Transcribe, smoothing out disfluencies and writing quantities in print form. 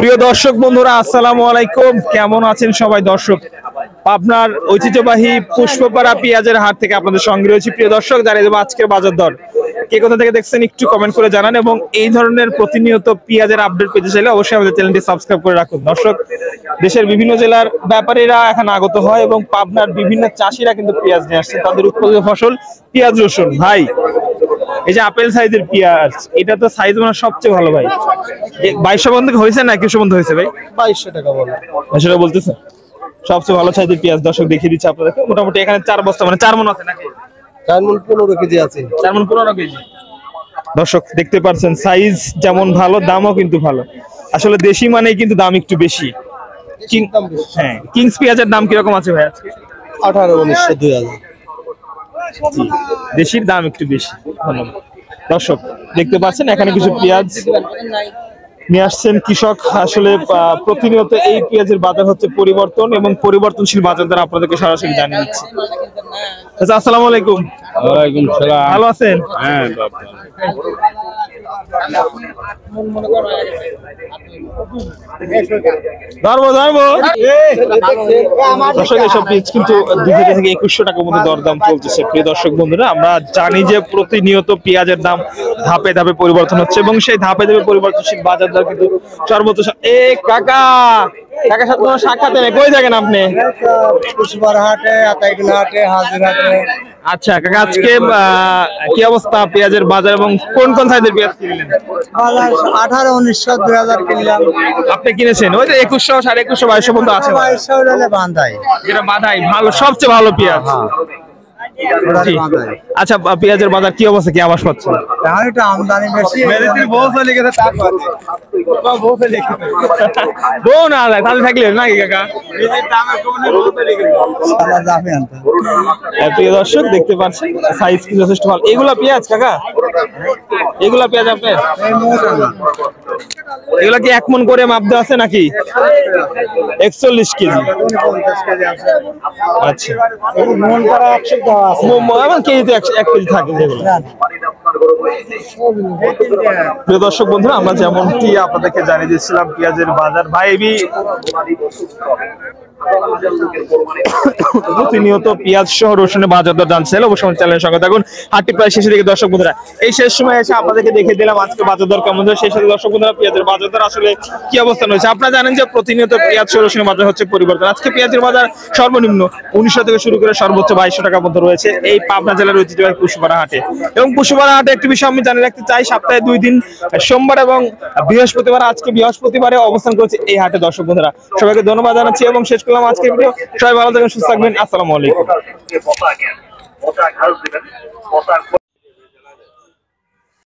প্রিয় দর্শক বন্ধুরা, আসসালামু আলাইকুম। কেমন আছেন সবাই? দর্শক, আপনার ঐতিহ্যবাহী পুষ্পপাড়া পেঁয়াজের হাট থেকে আপনাদের সঙ্গে রয়েছে। প্রিয় দর্শক, জানিয়ে দেবো আজকের বাজার দর। কে কোথা থেকে দেখছেন একটু কমেন্ট করে জানান, এবং এই ধরনের প্রতিনিয়ত পেঁয়াজের আপডেট পেতে চাইলে অবশ্যই আমাদের চ্যানেলটি সাবস্ক্রাইব করে রাখুন। দর্শক, দেশের বিভিন্ন জেলার ব্যাপারীরা এখন আগত হয় এবং পাবনার বিভিন্ন চাষিরা কিন্তু পেঁয়াজ নিয়ে আসছে তাদের উৎপাদিত ফসল পেঁয়াজ রসুন। ভাই, এই যে আপেল সাইজের পেঁয়াজ, এটা তো সাইজ মানে সবচেয়ে ভালো ভাই। 2200 বন্ধ হয়েছে না 2100 বন্ধ হয়েছে ভাই? 2200 টাকা বলে। সেটা বলতেছে সবচেয়ে ভালো সাইজের পেঁয়াজ। দর্শক দেখিয়ে দিচ্ছে আপনাদেরকে। মোটামুটি এখানে 4 বস্তা মানে 4 মণ আছে নাকি? 4 মণ 15 কেজি আছে। 4 মণ 15 কেজি। দর্শক দেখতে পাচ্ছেন, সাইজ যেমন ভালো, দামও কিন্তু ভালো। আসলে দেশি মানেই কিন্তু দাম একটু বেশি। হ্যাঁ, কিংস পেঁয়াজের দাম কিরকম আছে ভাই আজকে? 18, 1900, 2000। দেশির দাম একটু বেশি। ধন্যবাদ। দর্শক দেখতে পাচ্ছেন, এখানে কিছু পেঁয়াজ নিয়ে আসছেন কৃষক। আসলে প্রতিনিয়ত এই পেঁয়াজের বাজার হচ্ছে পরিবর্তন, এবং পরিবর্তনশীল বাজার দ্বারা আপনাদেরকে সরাসরি জানিয়ে দিচ্ছি। আচ্ছা, আসসালামু আলাইকুম। ওয়ালাইকুম সালাম। ভালো আছেন? হ্যাঁ, দর্শক, এসব পেঁয়াজ কিন্তু 2000 থেকে 2100 টাকার মধ্যে দরদাম চলতেছে। প্রিয় দর্শক বন্ধুরা, আমরা জানি যে প্রতিনিয়ত পেঁয়াজের দাম ধাপে ধাপে পরিবর্তন হচ্ছে, এবং সেই ধাপে ধাপে পরিবর্তনশীল বাজার দর কিন্তু সর্বোচ্চ। কাকা সাথে কোনো সাক্ষাৎ নেই, কই থাকেন আপনি? পুষ্পপাড়া হাটে, আতাইগুলা হাটে, হাজির হাটে। আচ্ছা কাকা, আজকে কি অবস্থা পেঁয়াজের বাজার, এবং কোন কোন সাইজের পেঁয়াজ কিনলেন? 18, 1900, 2000 কিনলাম। আপনি কিনেছেন ওই যে 2100, 2150, 2200 পর্যন্ত আছে। 2200 হলে বান্ধাই, যেটা বাধাই ভালো, সবচেয়ে ভালো পেঁয়াজ। জি। আচ্ছা, পেঁয়াজের বাজার কি অবস্থা, কি আবাস পাচ্ছে? এখন একটু আমদানি বেশি। বউ না তাহলে থাকলে নাকি কাকা? প্রিয় দর্শক দেখতে পাচ্ছেন, সাইজ কি যথেষ্ট ভালো। এগুলা পেঁয়াজ কাকা, এগুলা পেঁয়াজ আপনার? এগুলা কি 1 মণ করে মাপ দেওয়া আছে নাকি? 41 কেজি। আচ্ছা, কেজিতে 1 কেজি থাকে যেগুলো। প্রিয় দর্শক বন্ধুরা, আমরা যেমনটি আপনাদেরকে জানিয়ে দিচ্ছিলাম পেঁয়াজের বাজার। ভাই, প্রতিনিয়ত পেঁয়াজ সহ রসুনের বাজার দর জানছেন, অবশ্যই চ্যানেলের সঙ্গে থাকুন। হাটটি প্রায় শেষের দিকে। দর্শক বন্ধুরা, এই শেষ সময় এসে আপনাদেরকে দেখিয়ে দিলাম আজকে বাজার দর কেমন হয়। সেই সাথে দর্শক বন্ধুরা, পেঁয়াজের বাজার দর আসলে কি অবস্থান হয়েছে। আপনারা জানেন যে প্রতিনিয়ত পেঁয়াজ সহ রসুনের বাজার হচ্ছে পরিবর্তন। আজকে পেঁয়াজের বাজার সর্বনিম্ন 1900 থেকে শুরু করে সর্বোচ্চ 2200 টাকার মধ্যে রয়েছে এই পাবনা জেলার ঐতিহ্যবাহী পুষ্পপাড়া হাটে। এবং পুষ্পপাড়া হাটে একটি বিষয় আমি জানিয়ে রাখতে চাই, সপ্তাহে 2 দিন, সোমবার এবং বৃহস্পতিবার। আজকে বৃহস্পতিবারে অবস্থান করেছে এই হাটে। দর্শক বন্ধুরা, সবাইকে ধন্যবাদ জানাচ্ছি এবং শেষ করলাম আজকের ভিডিও। সবাই ভালো থাকবেন, সুস্থ থাকবেন। আসসালামু আলাইকুম।